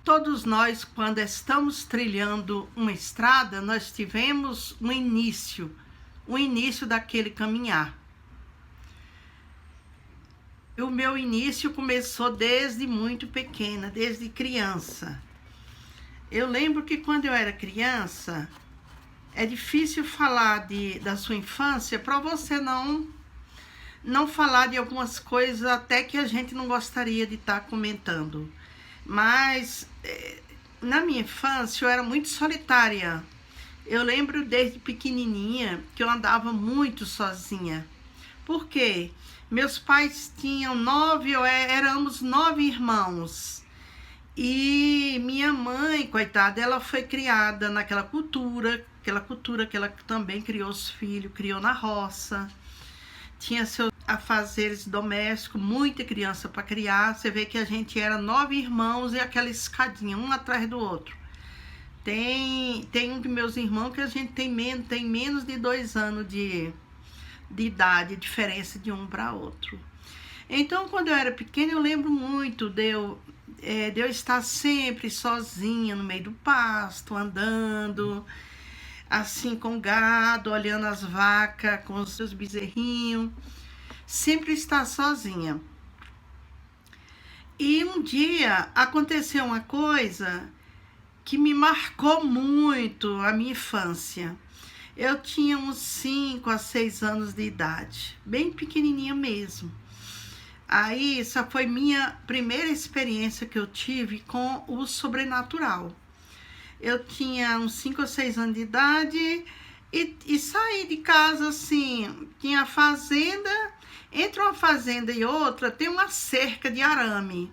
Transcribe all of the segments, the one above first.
Todos nós, quando estamos trilhando uma estrada, nós tivemos um início daquele caminhar. O meu início começou desde muito pequena, desde criança. Eu lembro que quando eu era criança, é difícil falar da sua infância para você não falar de algumas coisas até que a gente não gostaria de estar comentando. Mas na minha infância eu era muito solitária. Eu lembro desde pequenininha que eu andava muito sozinha. Por quê? Meus pais tinham éramos 9 irmãos. E minha mãe, coitada, ela foi criada naquela cultura que ela também criou os filhos, criou na roça. Tinha seus afazeres domésticos, muita criança para criar. Você vê que a gente era 9 irmãos e aquela escadinha, um atrás do outro. Tem um de meus irmãos que a gente tem menos de 2 anos de idade, diferença de um para outro. Então, quando eu era pequena, eu lembro muito de eu estar sempre sozinha no meio do pasto, andando, assim, com gado, olhando as vacas, com os seus bezerrinhos, sempre estar sozinha. E um dia aconteceu uma coisa que me marcou muito a minha infância. Eu tinha uns 5 a 6 anos de idade, bem pequenininha mesmo. Aí, essa foi minha primeira experiência que eu tive com o sobrenatural. Eu tinha uns 5 ou 6 anos de idade e saí de casa assim, tinha a fazenda, entre uma fazenda e outra tem uma cerca de arame.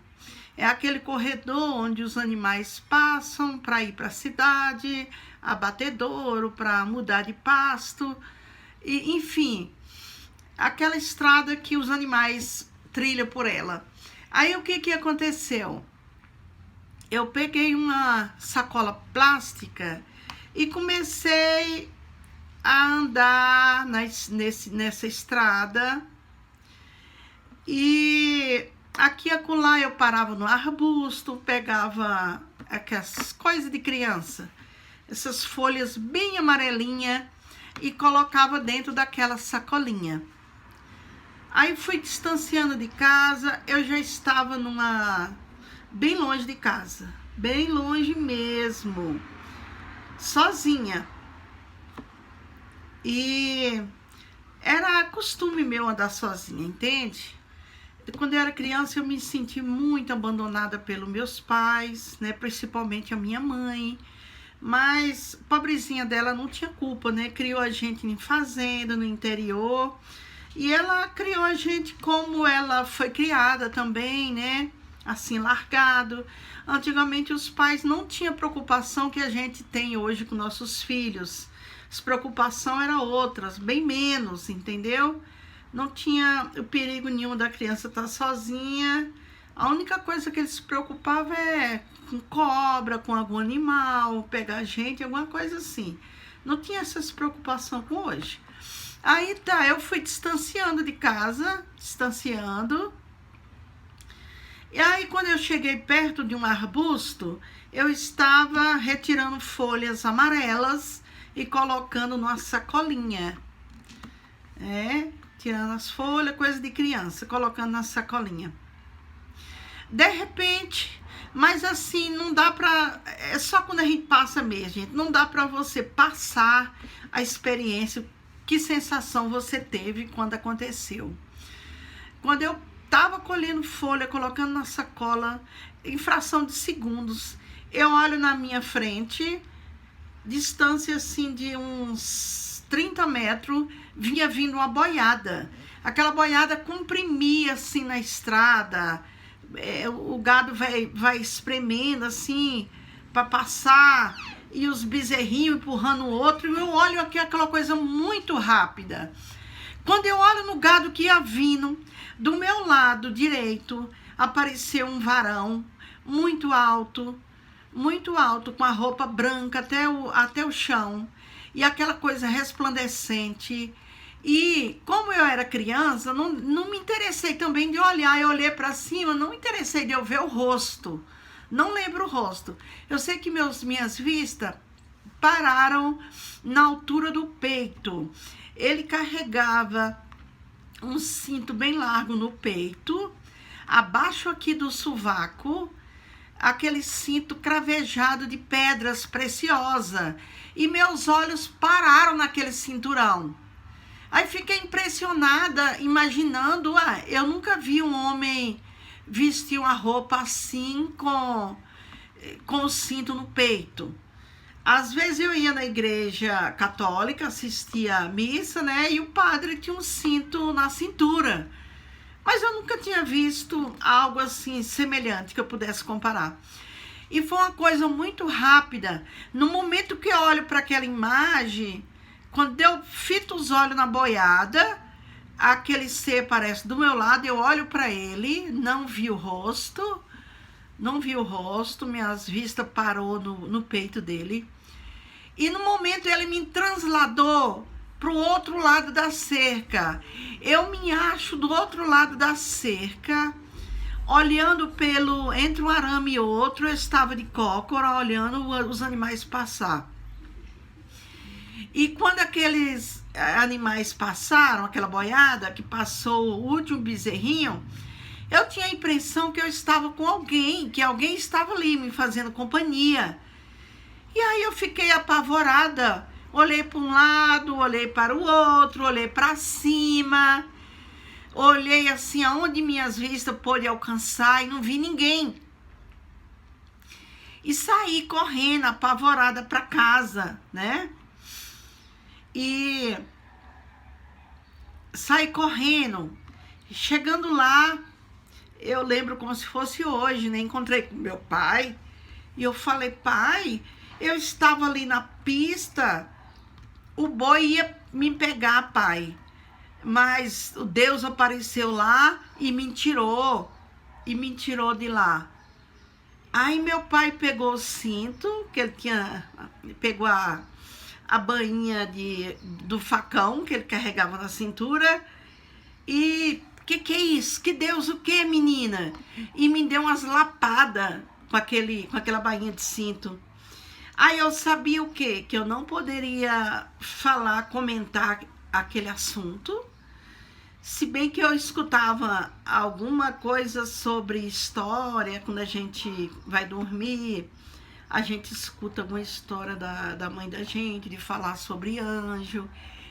É aquele corredor onde os animais passam para ir para a cidade, abatedouro, para mudar de pasto, e, enfim, aquela estrada que os animais trilham por ela. Aí o que aconteceu? Eu peguei uma sacola plástica e comecei a andar nessa estrada. E aqui e acolá eu parava no arbusto, pegava aquelas coisas de criança, essas folhas bem amarelinhas, e colocava dentro daquela sacolinha. Aí fui distanciando de casa, eu já estava bem longe de casa, bem longe mesmo, sozinha. E era costume meu andar sozinha, entende? Quando eu era criança, eu me senti muito abandonada pelos meus pais, né? Principalmente a minha mãe. Mas pobrezinha dela não tinha culpa, né? Criou a gente em fazenda, no interior. E ela criou a gente como ela foi criada também, né? Assim, largado. Antigamente os pais não tinham preocupação que a gente tem hoje com nossos filhos. As preocupações eram outras, bem menos, entendeu? Não tinha o perigo nenhum da criança estar sozinha. A única coisa que eles se preocupavam é com cobra, com algum animal, pegar gente, alguma coisa assim. Não tinha essas preocupações com hoje. Aí tá, eu fui distanciando de casa, E aí quando eu cheguei perto de um arbusto, eu estava retirando folhas amarelas e colocando numa sacolinha. Tirando as folhas, coisa de criança, colocando na sacolinha. De repente, mas assim, não dá pra... É só quando a gente passa mesmo, gente. Não dá pra você passar a experiência, que sensação você teve quando aconteceu. Quando eu tava colhendo folha, colocando na sacola, em fração de segundos, eu olho na minha frente, distância assim de uns 30 metros, vinha vindo uma boiada. Aquela boiada comprimia assim na estrada, o gado vai espremendo assim para passar, e os bezerrinhos empurrando o outro, e eu olho aqui aquela coisa muito rápida. Quando eu olho no gado que ia vindo, do meu lado direito apareceu um varão muito alto, com a roupa branca até o chão, e aquela coisa resplandecente, E como eu era criança, não me interessei também de olhar. Eu olhei para cima, não me interessei de eu ver o rosto. Não lembro o rosto. Eu sei que minhas vistas pararam na altura do peito. Ele carregava um cinto bem largo no peito, abaixo aqui do sovaco, aquele cinto cravejado de pedras preciosas. E meus olhos pararam naquele cinturão. Aí fiquei impressionada, imaginando, eu nunca vi um homem vestir uma roupa assim com o cinto no peito. Às vezes eu ia na igreja católica, assistia a missa, né? E o padre tinha um cinto na cintura. Mas eu nunca tinha visto algo assim semelhante que eu pudesse comparar. E foi uma coisa muito rápida. No momento que eu olho para aquela imagem, quando eu fito os olhos na boiada, aquele ser aparece do meu lado, eu olho para ele, não vi o rosto, minhas vistas parou no peito dele. E no momento ele me transladou para o outro lado da cerca. Eu me acho do outro lado da cerca, olhando entre um arame e outro. Eu estava de cócora, olhando os animais passar. E quando aqueles animais passaram, aquela boiada que passou o último bezerrinho, eu tinha a impressão que eu estava com alguém, que alguém estava ali me fazendo companhia. E aí eu fiquei apavorada. Olhei para um lado, olhei para o outro, olhei para cima. Olhei assim aonde minhas vistas pôde alcançar e não vi ninguém. E saí correndo, apavorada para casa, né? E saí correndo. Chegando lá, eu lembro como se fosse hoje, né? Encontrei com meu pai e eu falei: pai, eu estava ali na pista, o boi ia me pegar, pai. Mas Deus apareceu lá e me tirou de lá. Aí meu pai pegou o cinto, que ele pegou a bainha do facão que ele carregava na cintura. E que é isso? Que Deus o que, menina? E me deu umas lapadas com aquela bainha de cinto. Aí eu sabia o quê? Que eu não poderia comentar aquele assunto. Se bem que eu escutava alguma coisa sobre história, quando a gente vai dormir, a gente escuta alguma história da mãe da gente, de falar sobre anjo,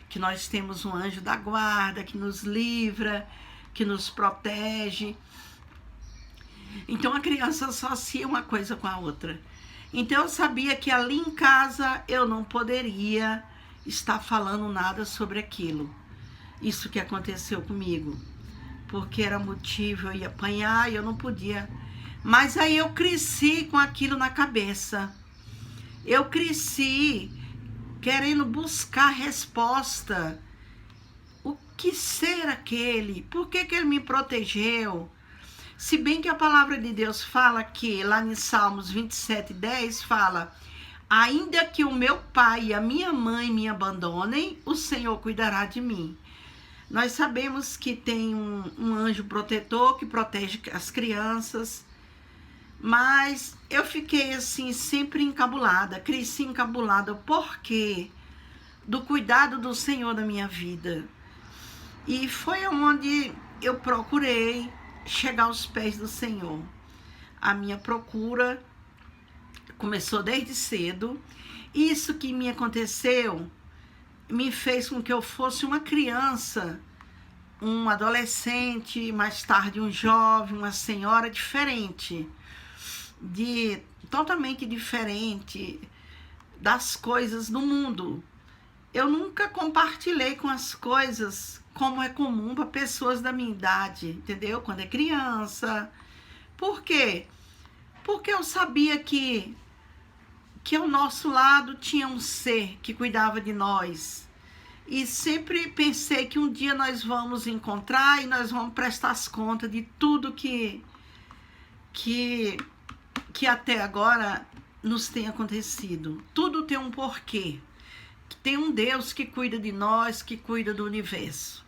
que nós temos um anjo da guarda, que nos livra, que nos protege. Então a criança associa uma coisa com a outra. Então eu sabia que ali em casa eu não poderia estar falando nada sobre aquilo. Isso que aconteceu comigo. Porque era motivo, eu ia apanhar e eu não podia. Mas aí eu cresci com aquilo na cabeça. Eu cresci querendo buscar resposta. O que ser aquele? Por que ele me protegeu? Se bem que a palavra de Deus fala que, lá em Salmos 27:10, fala: ainda que o meu pai e a minha mãe me abandonem, o Senhor cuidará de mim. Nós sabemos que tem um anjo protetor que protege as crianças, mas eu fiquei assim, sempre encabulada, cresci encabulada, por quê? Do cuidado do Senhor na minha vida. E foi onde eu procurei chegar aos pés do Senhor. A minha procura começou desde cedo. Isso que me aconteceu me fez com que eu fosse uma criança, um adolescente, mais tarde um jovem, uma senhora diferente, totalmente diferente das coisas do mundo. Eu nunca compartilhei com as coisas como é comum para pessoas da minha idade, entendeu? Quando é criança. Por quê? Porque eu sabia que ao nosso lado tinha um ser que cuidava de nós. E sempre pensei que um dia nós vamos encontrar e nós vamos prestar as contas de tudo que até agora nos tem acontecido. Tudo tem um porquê. tem um Deus que cuida de nós, que cuida do universo.